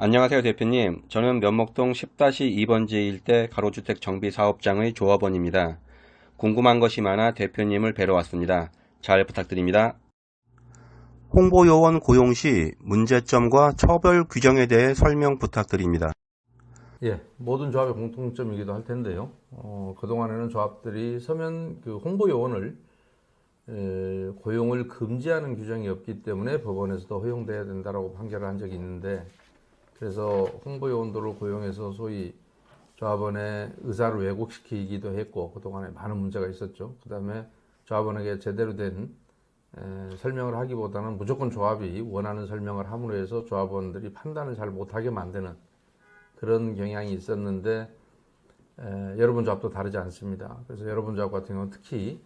안녕하세요, 대표님. 저는 면목동 10-2번지 일대 가로주택 정비사업장의 조합원입니다. 궁금한 것이 많아 대표님을 뵈러 왔습니다. 잘 부탁드립니다. 홍보요원 고용 시 문제점과 처벌 규정에 대해 설명 부탁드립니다. 예, 모든 조합의 공통점이기도 할 텐데요. 그동안에는 조합들이 서면 그 홍보 요원을 고용을 금지하는 규정이 없기 때문에 법원에서도 허용돼야 된다라고 판결을 한 적이 있는데, 그래서 홍보 요원들을 고용해서 소위 조합원의 의사를 왜곡시키기도 했고, 그동안에 많은 문제가 있었죠. 그 다음에 조합원에게 제대로 된 설명을 하기보다는 무조건 조합이 원하는 설명을 함으로 해서 조합원들이 판단을 잘 못하게 만드는 그런 경향이 있었는데, 여러분 조합도 다르지 않습니다. 그래서 여러분 조합 같은 경우는 특히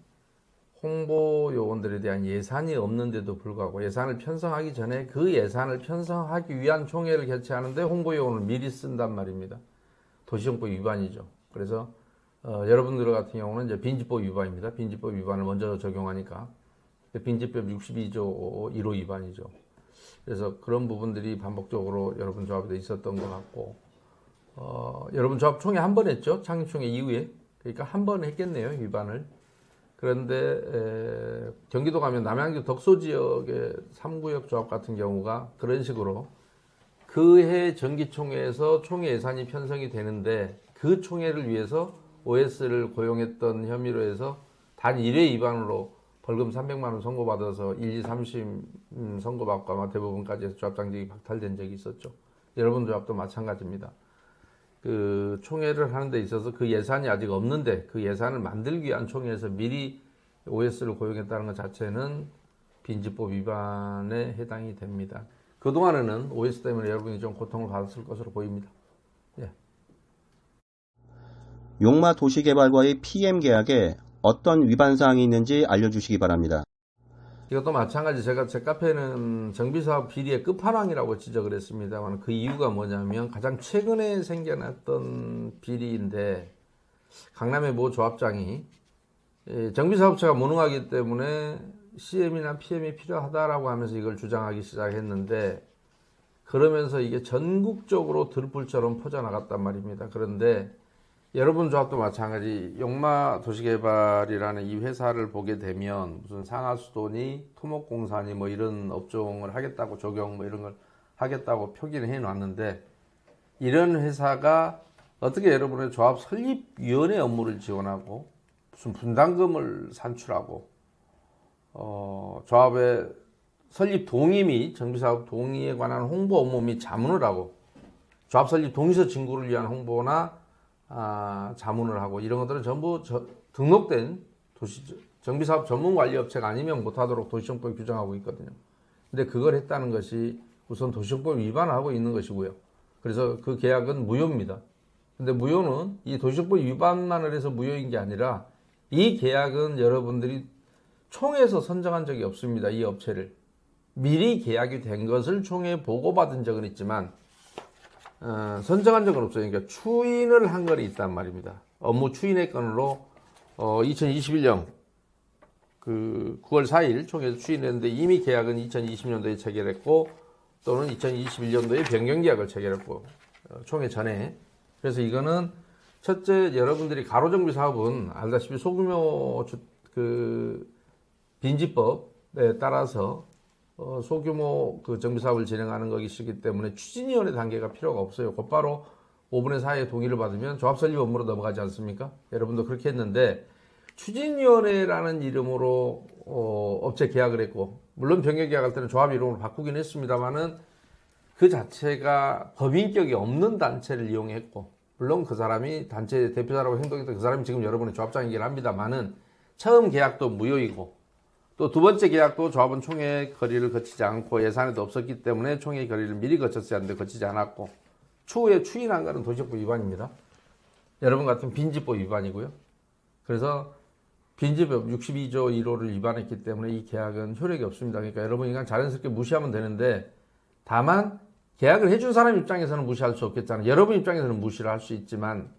홍보 요원들에 대한 예산이 없는데도 불구하고 예산을 편성하기 전에 그 예산을 편성하기 위한 총회를 개최하는데 홍보 요원을 미리 쓴단 말입니다. 도시정법 위반이죠. 그래서 여러분들 같은 경우는 이제 빈집법 위반입니다. 빈집법 위반을 먼저 적용하니까 빈집법 62조 1호 위반이죠. 그래서 그런 부분들이 반복적으로 여러분 조합에도 있었던 것 같고, 여러분 조합 총회 한 번 했죠. 창립총회 이후에. 그러니까 한 번 했겠네요, 위반을. 그런데 경기도 가면 남양주 덕소 지역의 3구역 조합 같은 경우가 그런 식으로 그해 정기총회에서 총회 예산이 편성이 되는데 그 총회를 위해서 OS를 고용했던 혐의로 해서 단 1회 위반으로 벌금 300만 원 선고받아서 1, 2, 3심 선고받고 아마 대법원까지 해서 조합장직이 박탈된 적이 있었죠. 여러분 조합도 마찬가지입니다. 그 총회를 하는 데 있어서 그 예산이 아직 없는데 그 예산을 만들기 위한 총회에서 미리 OS를 고용했다는 것 자체는 빈집법 위반에 해당이 됩니다. 그동안에는 OS 때문에 여러분이 좀 고통을 받았을 것으로 보입니다. 예. 용마 도시개발과의 PM 계약에 어떤 위반 사항이 있는지 알려주시기 바랍니다. 이것도 마찬가지. 제가 제 카페는 정비사업 비리의 끝판왕이라고 지적을 했습니다만, 그 이유가 뭐냐면 가장 최근에 생겨났던 비리인데, 강남의 모 조합장이 정비사업체가 무능하기 때문에 CM이나 PM이 필요하다라고 하면서 이걸 주장하기 시작했는데, 그러면서 이게 전국적으로 들불처럼 퍼져나갔단 말입니다. 그런데 여러분 조합도 마찬가지. 용마 도시개발이라는 이 회사를 보게 되면 무슨 상하수도니 토목공사니 뭐 이런 업종을 하겠다고 적용 뭐 이런 걸 하겠다고 표기를 해 놨는데, 이런 회사가 어떻게 여러분의 조합 설립위원회 업무를 지원하고 무슨 분담금을 산출하고 조합의 설립 동의 및 정비사업 동의에 관한 홍보 업무 및 자문을 하고, 조합 설립 동의서 진구를 위한 홍보나 자문을 하고, 이런 것들은 전부 등록된 정비사업 전문관리업체가 아니면 못하도록 도시정법이 규정하고 있거든요. 근데 그걸 했다는 것이 우선 도시정법 위반을 하고 있는 것이고요. 그래서 그 계약은 무효입니다. 근데 무효는 이 도시정법 위반만을 해서 무효인 게 아니라 이 계약은 여러분들이 총회에서 선정한 적이 없습니다. 이 업체를 미리 계약이 된 것을 총회에 보고받은 적은 있지만 선정한 적은 없어요. 그러니까 추인을 한 건이 있단 말입니다. 업무 추인의 건으로 2021년 그 9월 4일 총회에서 추인했는데 이미 계약은 2020년도에 체결했고, 또는 2021년도에 변경계약을 체결했고, 총회 전에. 그래서 이거는 첫째, 여러분들이 가로정비 사업은 알다시피 소규모 그 빈집법에 따라서 소규모 그 정비 사업을 진행하는 것이기 때문에 추진위원회 단계가 필요가 없어요. 곧바로 5분의 4의 동의를 받으면 조합 설립 업무로 넘어가지 않습니까? 여러분도 그렇게 했는데, 추진위원회라는 이름으로 업체 계약을 했고, 물론 변경 계약할 때는 조합 이름으로 바꾸긴 했습니다만은 그 자체가 법인격이 없는 단체를 이용했고, 물론 그 사람이 단체 대표자라고 행동했던 그 사람이 지금 여러분의 조합장이긴 합니다만은 처음 계약도 무효이고, 또 두 번째 계약도 조합은 총회 거리를 거치지 않고 예산에도 없었기 때문에 총회 거리를 미리 거쳤어야 하는데 거치지 않았고, 추후에 추인한 것은 도시정법 위반입니다. 여러분 같은 빈집법 위반이고요. 그래서 빈집법 62조 1호를 위반했기 때문에 이 계약은 효력이 없습니다. 그러니까 여러분이 그냥 자연스럽게 무시하면 되는데, 다만 계약을 해준 사람 입장에서는 무시할 수 없겠잖아요. 여러분 입장에서는 무시를 할 수 있지만,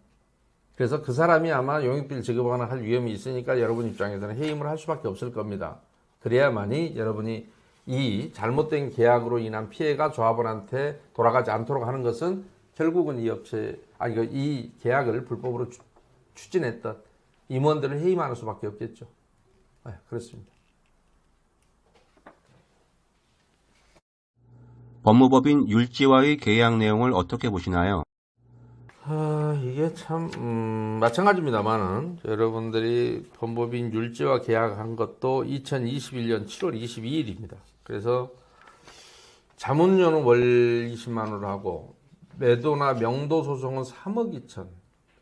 그래서 그 사람이 아마 용익비를 지급하거나 할 위험이 있으니까 여러분 입장에서는 해임을 할 수밖에 없을 겁니다. 그래야만이 여러분이 이 잘못된 계약으로 인한 피해가 조합원한테 돌아가지 않도록 하는 것은 결국은 이 계약을 불법으로 추진했던 임원들을 해임하는 수밖에 없겠죠. 네, 그렇습니다. 법무법인 율지와의 계약 내용을 어떻게 보시나요? 이게 참 마찬가지입니다만은 여러분들이 법무법인 율지와 계약한 것도 2021년 7월 22일입니다. 그래서 자문료는 월 20만 원으로 하고 매도나 명도 소송은 3억 2천,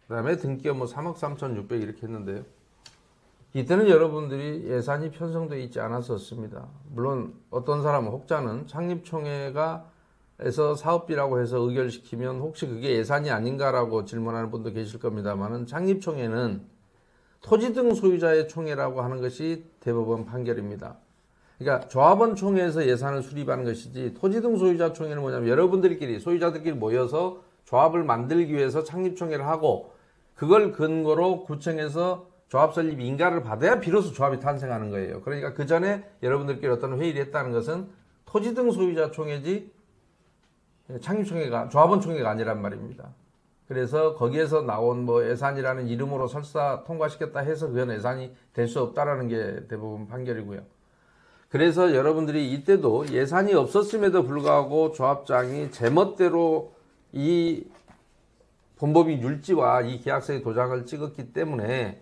그다음에 등기업 3억 3,600 이렇게 했는데요. 이때는 여러분들이 예산이 편성되어 있지 않았었습니다. 물론 어떤 사람은 혹자는 창립총회가 에서 사업비라고 해서 의결시키면 혹시 그게 예산이 아닌가라고 질문하는 분도 계실 겁니다만은 창립총회는 토지 등 소유자의 총회라고 하는 것이 대법원 판결입니다. 그러니까 조합원 총회에서 예산을 수립하는 것이지 토지 등 소유자 총회는 뭐냐면 여러분들끼리 소유자들끼리 모여서 조합을 만들기 위해서 창립총회를 하고 그걸 근거로 구청에서 조합 설립 인가를 받아야 비로소 조합이 탄생하는 거예요. 그러니까 그 전에 여러분들끼리 어떤 회의를 했다는 것은 토지 등 소유자 총회지 창립총회가 조합원 총회가 아니란 말입니다. 그래서 거기에서 나온 예산이라는 이름으로 설사 통과시켰다 해서 그건 예산이 될 수 없다라는 게 대부분 판결이고요. 그래서 여러분들이 이때도 예산이 없었음에도 불구하고 조합장이 제멋대로 이 본법인 율지와 이 계약서의 도장을 찍었기 때문에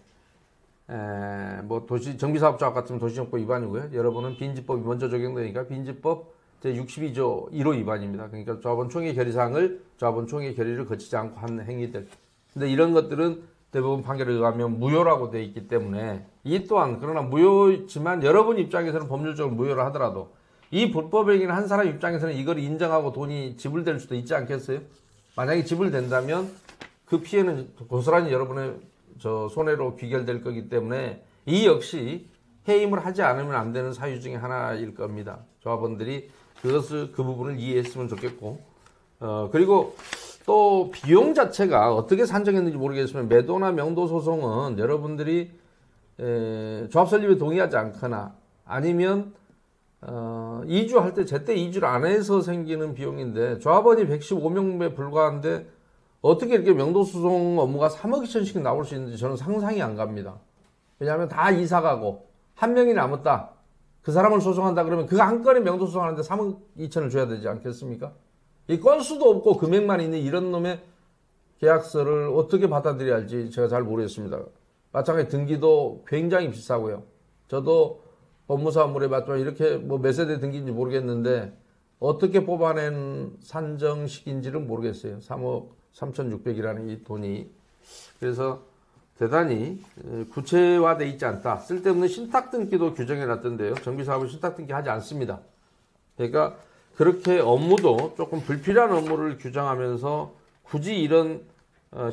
정비사업조합 같으면 도시정법 위반이고요. 여러분은 빈지법이 먼저 적용되니까 빈지법 제62조 1호 위반입니다. 그러니까 조합원 총회 결의사항을 조합원 총회 결의를 거치지 않고 한 행위들. 근데 이런 것들은 대부분 판결에 의하면 무효라고 되어 있기 때문에 이 또한 그러나 무효지만 여러분 입장에서는 법률적으로 무효를 하더라도 이 불법행위는 한 사람 입장에서는 이걸 인정하고 돈이 지불될 수도 있지 않겠어요? 만약에 지불된다면 그 피해는 고스란히 여러분의 손해로 귀결될 거기 때문에 이 역시 해임을 하지 않으면 안 되는 사유 중에 하나일 겁니다. 조합원들이 그 부분을 이해했으면 좋겠고, 그리고 또 비용 자체가 어떻게 산정했는지 모르겠으면 매도나 명도 소송은 여러분들이 조합 설립에 동의하지 않거나 아니면 이주할 때 제때 이주를 안 해서 생기는 비용인데 조합원이 115명에 불과한데 어떻게 이렇게 명도 소송 업무가 3억 2천씩 나올 수 있는지 저는 상상이 안 갑니다. 왜냐하면 다 이사 가고 한 명이 남았다. 그 사람을 소송한다 그러면 그 한 건에 명도 소송하는데 3억 2천을 줘야 되지 않겠습니까? 이 건수도 없고 금액만 있는 이런 놈의 계약서를 어떻게 받아들여야 할지 제가 잘 모르겠습니다. 마찬가지 등기도 굉장히 비싸고요. 저도 법무사무소에 봤지만 이렇게 몇 세대 등기인지 모르겠는데 어떻게 뽑아낸 산정식인지는 모르겠어요. 3억 3,600이라는 이 돈이. 그래서 대단히 구체화되어 있지 않다. 쓸데없는 신탁등기도 규정해 놨던데요. 정비사업은 신탁등기 하지 않습니다. 그러니까 그렇게 업무도 조금 불필요한 업무를 규정하면서 굳이 이런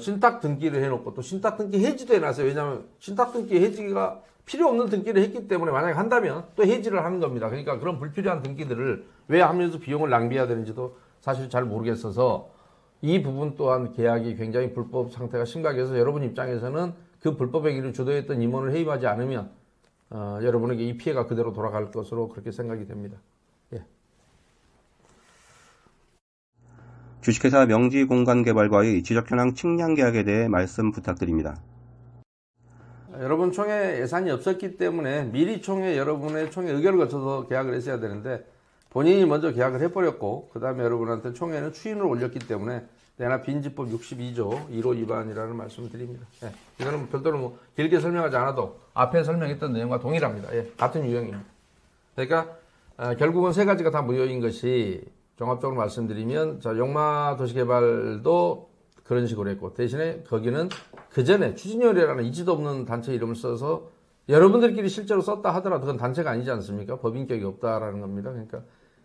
신탁등기를 해놓고 또 신탁등기 해지도 해놨어요. 왜냐하면 신탁등기 해지가 필요 없는 등기를 했기 때문에 만약에 한다면 또 해지를 하는 겁니다. 그러니까 그런 불필요한 등기들을 왜 하면서 비용을 낭비해야 되는지도 사실 잘 모르겠어서 이 부분 또한 계약이 굉장히 불법 상태가 심각해서 여러분 입장에서는 그 불법 행위를 주도했던 임원을 해임하지 않으면 여러분에게 이 피해가 그대로 돌아갈 것으로 그렇게 생각이 됩니다. 예. 주식회사 명지공간개발과의 지적현황 측량 계약에 대해 말씀 부탁드립니다. 여러분 총회 예산이 없었기 때문에 미리 여러분의 총회 의결을 거쳐서 계약을 했어야 되는데 본인이 먼저 계약을 해버렸고 그 다음에 여러분한테 총회는 추인을 올렸기 때문에 내나 빈지법 62조 1호 위반이라는 말씀을 드립니다. 예. 이거는 별도로 길게 설명하지 않아도 앞에 설명했던 내용과 동일합니다. 예. 같은 유형입니다. 그러니까 결국은 세 가지가 다 무효인 것이 종합적으로 말씀드리면 용마도시개발도 그런 식으로 했고 대신에 거기는 그 전에 추진위원회라는 이지도 없는 단체 이름을 써서 여러분들끼리 실제로 썼다 하더라도 그건 단체가 아니지 않습니까? 법인격이 없다라는 겁니다. 그러니까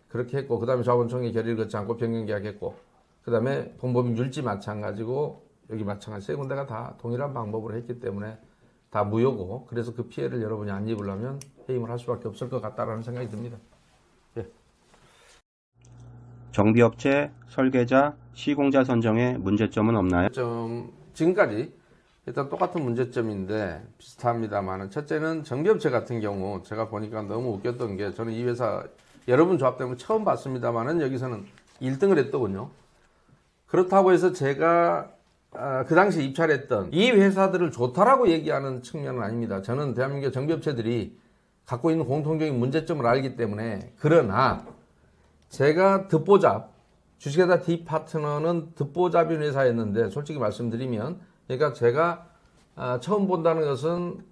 그렇게 했고 그 다음에 자본총회 결의를 거치 않고 변경계약했고 그 다음에 본법인 율지 마찬가지고 여기 마찬가지 세 군데가 다 동일한 방법으로 했기 때문에 다 무효고 그래서 그 피해를 여러분이 안 입으려면 해임을 할 수밖에 없을 것 같다라는 생각이 듭니다. 예. 정비업체, 설계자, 시공자 선정에 문제점은 없나요? 지금까지 일단 똑같은 문제점인데 비슷합니다만 첫째는 정비업체 같은 경우 제가 보니까 너무 웃겼던 게 저는 이 회사 여러분 조합 때문에 처음 봤습니다만은 여기서는 1등을 했더군요. 그렇다고 해서 제가 그 당시 입찰했던 이 회사들을 좋다라고 얘기하는 측면은 아닙니다. 저는 대한민국 정비업체들이 갖고 있는 공통적인 문제점을 알기 때문에. 그러나 제가 듣보잡, 주식회사 D파트너는 듣보잡인 회사였는데 솔직히 말씀드리면, 그러니까 제가 처음 본다는 것은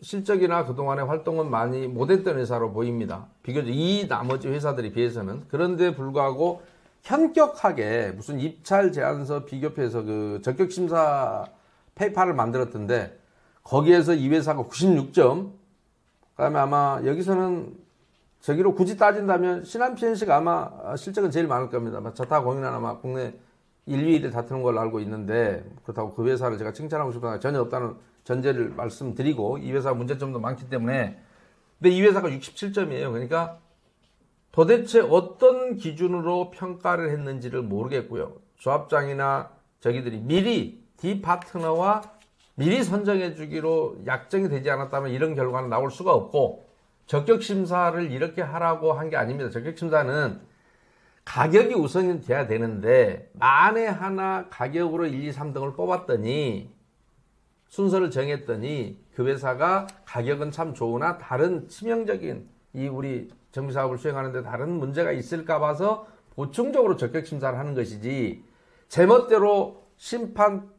실적이나 그동안의 활동은 많이 못했던 회사로 보입니다. 비교적 이 나머지 회사들에 비해서는. 그런데 불구하고 현격하게 무슨 입찰 제안서 비교표에서 그 적격심사 페이퍼를 만들었던데 거기에서 이 회사가 96점, 그다음에 아마 여기서는 저기로 굳이 따진다면 신한 PNC가 아마 실적은 제일 많을 겁니다. 자타 공인은 아마 국내 1, 2위를 다투는 걸로 알고 있는데, 그렇다고 그 회사를 제가 칭찬하고 싶다는 전혀 없다는 전제를 말씀드리고, 이 회사 문제점도 많기 때문에. 근데 이 회사가 67점이에요. 그러니까 도대체 어떤 기준으로 평가를 했는지를 모르겠고요. 조합장이나 저기들이 미리 D파트너와 미리 선정해 주기로 약정이 되지 않았다면 이런 결과는 나올 수가 없고, 적격심사를 이렇게 하라고 한 게 아닙니다. 적격심사는 가격이 우선이 돼야 되는데 만에 하나 가격으로 1, 2, 3등을 뽑았더니, 순서를 정했더니 그 회사가 가격은 참 좋으나 다른 치명적인 이 우리 정비사업을 수행하는데 다른 문제가 있을까 봐서 보충적으로 적격심사를 하는 것이지, 제멋대로 심판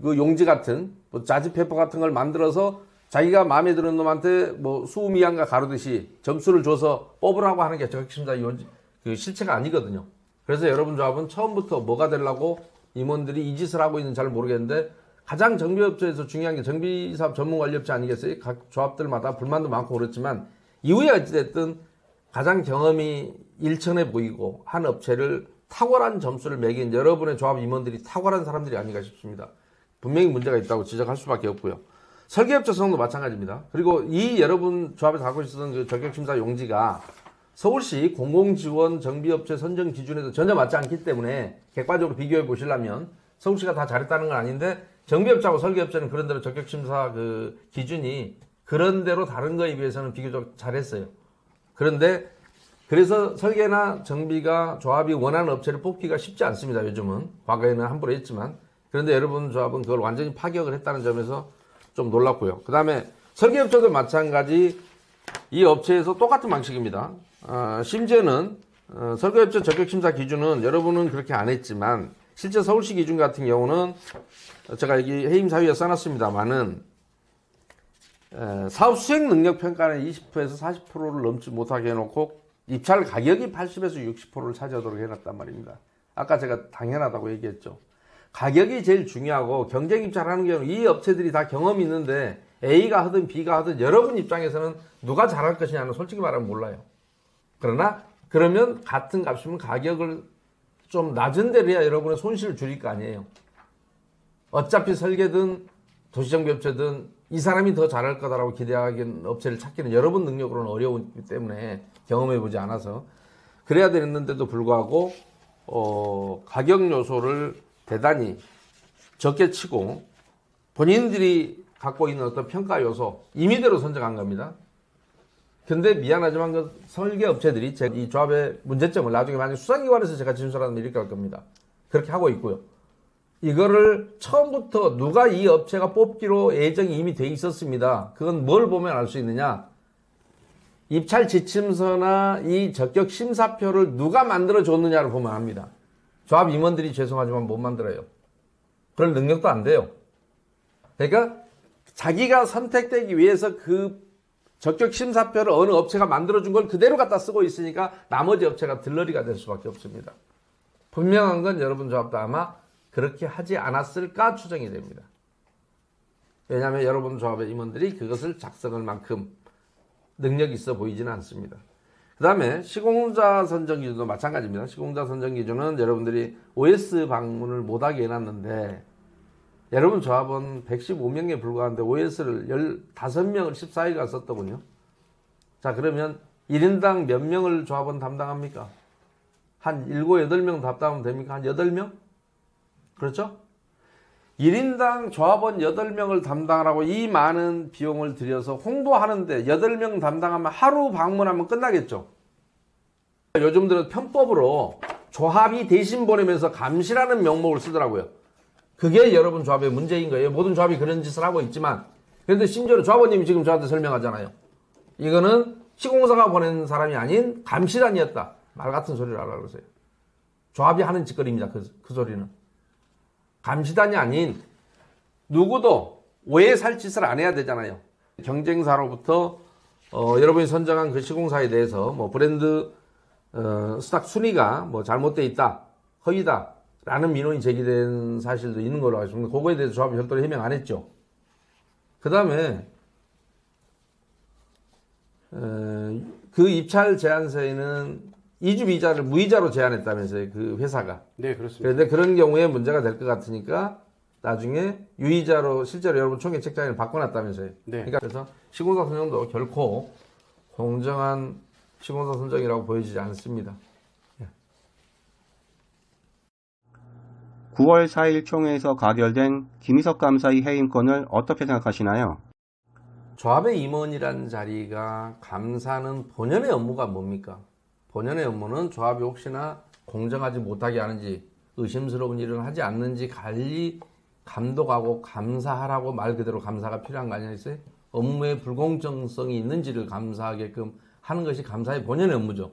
그 용지 같은 뭐 자지페퍼 같은 걸 만들어서 자기가 마음에 드는 놈한테 뭐 수미양과 가르듯이 점수를 줘서 뽑으라고 하는 게 적격심사 그 실체가 아니거든요. 그래서 여러분 조합은 처음부터 뭐가 되려고 임원들이 이 짓을 하고 있는지 잘 모르겠는데, 가장 정비업체에서 중요한 게 정비사업 전문관리업체 아니겠어요? 각 조합들마다 불만도 많고 그렇지만 이후에 어찌됐든 가장 경험이 일천해 보이고 한 업체를 탁월한 점수를 매긴 여러분의 조합 임원들이 탁월한 사람들이 아닌가 싶습니다. 분명히 문제가 있다고 지적할 수밖에 없고요. 설계업체 성도 마찬가지입니다. 그리고 이 여러분 조합에서 갖고 있었던 그 적격심사 용지가 서울시 공공지원 정비업체 선정 기준에도 전혀 맞지 않기 때문에 객관적으로 비교해 보시려면 서울시가 다 잘했다는 건 아닌데, 정비업체하고 설계업체는 그런대로 적격심사 그 기준이 그런대로 다른 거에 비해서는 비교적 잘했어요. 그런데 그래서 설계나 정비가 조합이 원하는 업체를 뽑기가 쉽지 않습니다. 요즘은. 과거에는 함부로 했지만. 그런데 여러분 조합은 그걸 완전히 파격을 했다는 점에서 좀 놀랐고요. 그 다음에 설계업체도 마찬가지 이 업체에서 똑같은 방식입니다. 심지어는 설계업체 적격심사 기준은 여러분은 그렇게 안 했지만 실제 서울시 기준 같은 경우는 제가 여기 해임사유에 써놨습니다만은 사업 수행 능력 평가는 20%에서 40%를 넘지 못하게 해놓고 입찰 가격이 80에서 60%를 차지하도록 해놨단 말입니다. 아까 제가 당연하다고 얘기했죠. 가격이 제일 중요하고, 경쟁 입찰하는 경우는 이 업체들이 다 경험이 있는데 A가 하든 B가 하든 여러분 입장에서는 누가 잘할 것이냐는 솔직히 말하면 몰라요. 그러면 같은 값이면 가격을 좀 낮은 데로 해야 여러분의 손실을 줄일 거 아니에요. 어차피 설계든 도시정비업체든 이 사람이 더 잘할 거다라고 기대하기엔 업체를 찾기는 여러분 능력으로는 어려우기 때문에, 경험해보지 않아서. 그래야 되는데도 불구하고 가격 요소를 대단히 적게 치고 본인들이 갖고 있는 어떤 평가 요소 임의대로 선정한 겁니다. 근데 미안하지만 그 설계업체들이 이 조합의 문제점을 나중에 만약 수사기관에서 제가 진술하면 이렇게 할 겁니다. 그렇게 하고 있고요. 이거를 처음부터 누가 이 업체가 뽑기로 예정이 이미 돼 있었습니다. 그건 뭘 보면 알 수 있느냐? 입찰 지침서나 이 적격 심사표를 누가 만들어 줬느냐를 보면 압니다. 조합 임원들이 죄송하지만 못 만들어요. 그럴 능력도 안 돼요. 그러니까 자기가 선택되기 위해서 그 적격 심사표를 어느 업체가 만들어준 걸 그대로 갖다 쓰고 있으니까 나머지 업체가 들러리가 될 수밖에 없습니다. 분명한 건 여러분 조합도 아마 그렇게 하지 않았을까 추정이 됩니다. 왜냐하면 여러분 조합의 임원들이 그것을 작성할 만큼 능력이 있어 보이지는 않습니다. 그 다음에 시공자 선정 기준도 마찬가지입니다. 시공자 선정 기준은 여러분들이 OS 방문을 못하게 해놨는데, 여러분 조합은 115명에 불과한데 OS를 15명을 14일간 썼더군요. 자, 그러면 1인당 몇 명을 조합은 담당합니까? 한 7, 8명 담당하면 됩니까? 한 8명? 그렇죠? 1인당 조합원 8명을 담당하라고 이 많은 비용을 들여서 홍보하는데 8명 담당하면 하루 방문하면 끝나겠죠? 요즘 들어 편법으로 조합이 대신 보내면서 감시라는 명목을 쓰더라고요. 그게 여러분 조합의 문제인 거예요. 모든 조합이 그런 짓을 하고 있지만, 그런데 심지어 조합원님이 지금 저한테 설명하잖아요. 이거는 시공사가 보낸 사람이 아닌 감시단이었다. 말 같은 소리를 하라고 그러세요. 조합이 하는 짓거리입니다. 그 소리는. 감시단이 아닌 누구도 오해 살 짓을 안 해야 되잖아요. 경쟁사로부터 여러분이 선정한 그 시공사에 대해서 뭐 브랜드 스탁 순위가 뭐 잘못되어 있다, 허위다 라는 민원이 제기된 사실도 있는 걸로 알고 있습니다. 그거에 대해서 조합이 별도로 해명 안 했죠. 그 다음에 그 입찰 제한서에는 2주 비자를 무이자로 제한했다면서요, 그 회사가. 네, 그렇습니다. 그런데 그런 경우에 문제가 될 것 같으니까 나중에 유이자로 실제로 여러분 총액 책자를 바꿔놨다면서요. 네. 그러니까 그래서 시공사 선정도 결코 공정한 시공사 선정이라고 보여지지 않습니다. 9월 4일 총회에서 가결된 김희석 감사의 해임권을 어떻게 생각하시나요? 조합의 임원이라는 자리가 감사는 본연의 업무가 뭡니까? 본연의 업무는 조합이 혹시나 공정하지 못하게 하는지 의심스러운 일을 하지 않는지 관리, 감독하고 감사하라고 말 그대로 감사가 필요한 거 아니겠어요? 업무의 불공정성이 있는지를 감사하게끔 하는 것이 감사의 본연의 업무죠.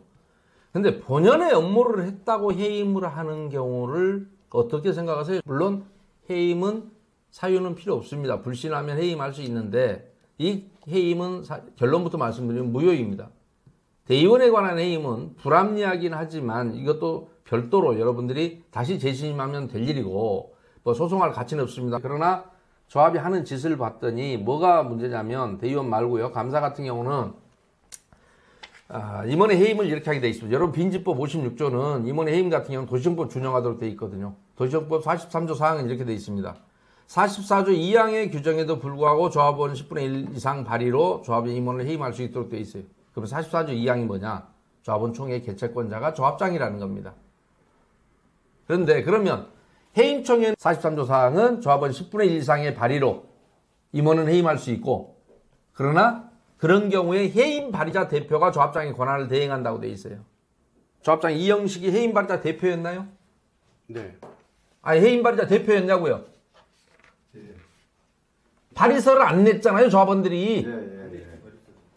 근데 본연의 업무를 했다고 해임을 하는 경우를 어떻게 생각하세요? 물론 해임은 사유는 필요 없습니다. 불신하면 해임할 수 있는데 이 해임은 결론부터 말씀드리면 무효입니다. 대의원에 관한 해임은 불합리하긴 하지만 이것도 별도로 여러분들이 다시 재신임하면 될 일이고 뭐 소송할 가치는 없습니다. 그러나 조합이 하는 짓을 봤더니 뭐가 문제냐면 대의원 말고요. 감사 같은 경우는 임원의 해임을 이렇게 하게 돼 있습니다. 여러분 빈집법 56조는 임원의 해임 같은 경우는 도시정법 준용하도록 돼 있거든요. 도시정법 43조 4항은 이렇게 돼 있습니다. 44조 2항의 규정에도 불구하고 조합원 10분의 1 이상 발의로 조합의 임원을 해임할 수 있도록 돼 있어요. 그럼 44조 2항이 뭐냐? 조합원 총회 개최권자가 조합장이라는 겁니다. 그런데 그러면 해임총회 43조 4항은 조합원 10분의 1 이상의 발의로 임원은 해임할 수 있고, 그러나 그런 경우에 해임 발의자 대표가 조합장의 권한을 대행한다고 돼 있어요. 조합장 이영식이 해임 발의자 대표였나요? 네. 아니 해임 발의자 대표였냐고요? 발의서를 안 냈잖아요, 조합원들이.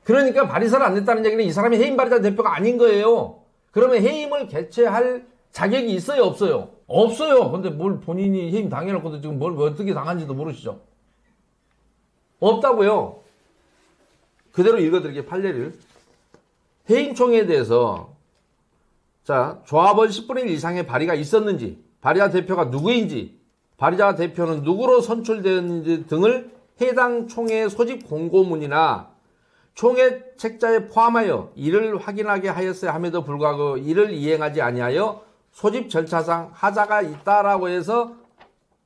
그러니까 발의서를 안 냈다는 얘기는 이 사람이 해임 발의자 대표가 아닌 거예요. 그러면 해임을 개최할 자격이 있어요, 없어요? 없어요. 근데 뭘 본인이 해임 당해놓고도 지금 뭘 어떻게 당한지도 모르시죠? 없다고요. 그대로 읽어드릴게요, 판례를. 해임총회에 대해서 자, 조합원 10분의 1 이상의 발의가 있었는지, 발의자 대표가 누구인지, 발의자 대표는 누구로 선출되었는지 등을 해당 총회 소집 공고문이나 총회 책자에 포함하여 이를 확인하게 하였어야 함에도 불구하고 이를 이행하지 아니하여 소집 절차상 하자가 있다라고 해서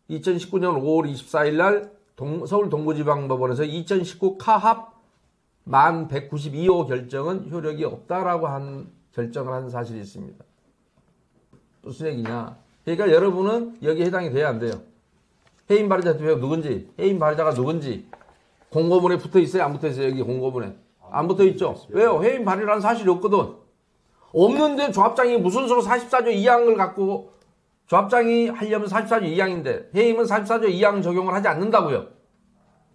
2019년 5월 24일 날 서울 동부지방법원에서 2019 카합 만 192호 결정은 효력이 없다라고 한 결정을 한 사실이 있습니다. 무슨 얘기냐? 그러니까 여러분은 여기에 해당이 돼야 안 돼요. 해임 발의자 대표가 누군지, 해임 발의자가 누군지 공고문에 붙어 있어요? 안 붙어 있어요? 여기 공고문에 안 붙어 있죠? 왜요? 해임 발의라는 사실이 없거든. 없는데 조합장이 무슨 수로 44조 2항을 갖고 조합장이 하려면 44조 2항인데 해임은 44조 2항 적용을 하지 않는다고요.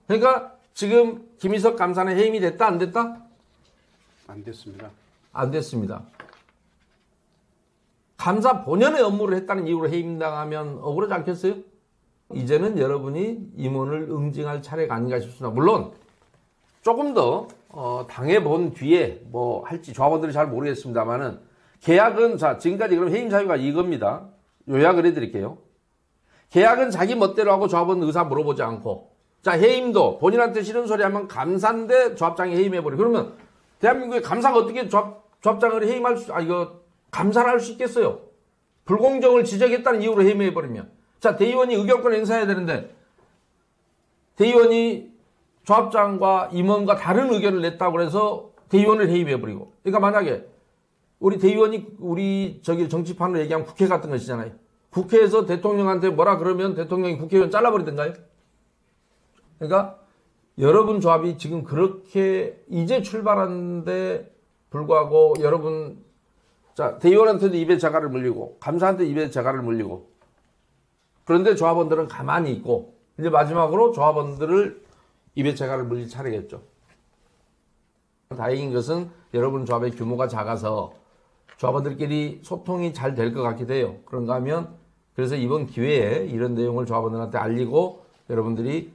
그러니까 지금 김희석 감사는 해임이 됐다, 안 됐다? 안 됐습니다. 안 됐습니다. 감사 본연의 업무를 했다는 이유로 해임당하면 억울하지 않겠어요? 이제는 여러분이 임원을 응징할 차례가 아닌가 싶습니다. 물론 조금 더 당해본 뒤에 뭐 할지 조합원들이 잘 모르겠습니다만은 계약은 자 지금까지 그럼 해임 사유가 이겁니다. 요약을 해드릴게요. 계약은 자기 멋대로 하고 조합원 의사 물어보지 않고, 자 해임도 본인한테 싫은 소리 하면 감사인데 조합장이 해임해버려. 그러면 대한민국의 감사가 어떻게 조합장을 해임할 수, 이거 감사를 할 수 있겠어요? 불공정을 지적했다는 이유로 해임해버리면. 자, 대의원이 의결권 행사해야 되는데, 대의원이 조합장과 임원과 다른 의견을 냈다고 해서 대의원을 해임해버리고. 그러니까 만약에, 우리 대의원이, 정치판으로 얘기하면 국회 같은 것이잖아요. 국회에서 대통령한테 뭐라 그러면 대통령이 국회의원 잘라버리던가요? 그러니까, 여러분 조합이 지금 그렇게 이제 출발하는데 불구하고 여러분 자, 대의원한테도 입에 자갈을 물리고 감사한테 입에 자갈을 물리고 그런데 조합원들은 가만히 있고 이제 마지막으로 조합원들을 입에 자갈을 물릴 차례겠죠. 다행인 것은 여러분 조합의 규모가 작아서 조합원들끼리 소통이 잘 될 것 같기도 해요. 그런가 하면 그래서 이번 기회에 이런 내용을 조합원들한테 알리고 여러분들이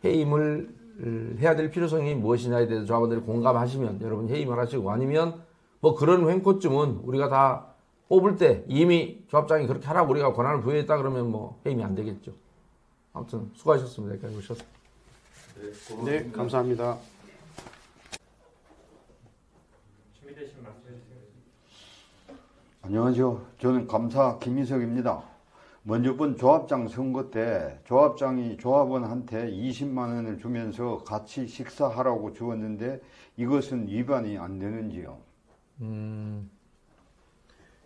해임을 해야 될 필요성이 무엇이냐에 대해서 조합원들이 공감하시면 여러분 해임을 하시고 아니면 뭐 그런 횡포쯤은 우리가 다 뽑을 때 이미 조합장이 그렇게 하라고 우리가 권한을 부여했다 그러면 뭐 해임이 안 되겠죠. 아무튼 수고하셨습니다. 여기까지 오셔서. 네, 감사합니다. 안녕하세요. 저는 감사 김희석입니다. 먼저 본 조합장 선거 때 조합장이 조합원한테 20만 원을 주면서 같이 식사하라고 주었는데 이것은 위반이 안 되는지요?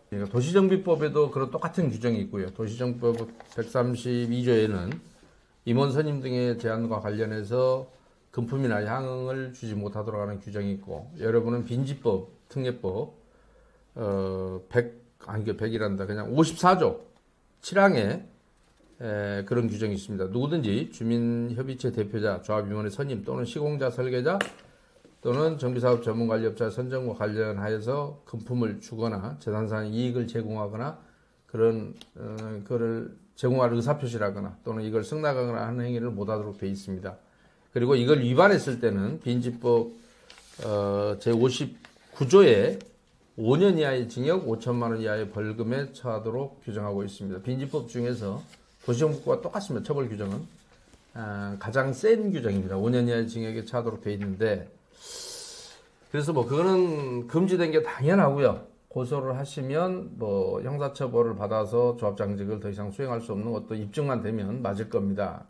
그러니까 도시정비법에도 그런 똑같은 규정이 있고요. 도시정비법 132조에는 임원 선임 등의 제한과 관련해서 금품이나 향응을 주지 못하도록 하는 규정이 있고 여러분은 빈지법, 특례법 100이란다. 그냥 54조 7항에 그런 규정이 있습니다. 누구든지 주민협의체 대표자, 조합위원회 선임 또는 시공자, 설계자 또는 정비사업 전문관리업자 선정과 관련하여서 금품을 주거나 재산상 이익을 제공하거나 그런 그를 제공할 의사표시라거나 또는 이걸 승낙하거나 하는 행위를 못하도록 되어 있습니다. 그리고 이걸 위반했을 때는 빈지법 제59조에 5년 이하의 징역 5천만 원 이하의 벌금에 처하도록 규정하고 있습니다. 빈지법 중에서 도시정비법과 똑같습니다. 처벌 규정은 가장 센 규정입니다. 5년 이하의 징역에 처하도록 되어 있는데 그래서 뭐 그거는 금지된 게 당연하고요. 고소를 하시면 뭐 형사처벌을 받아서 조합장직을 더 이상 수행할 수 없는 것도 입증만 되면 맞을 겁니다.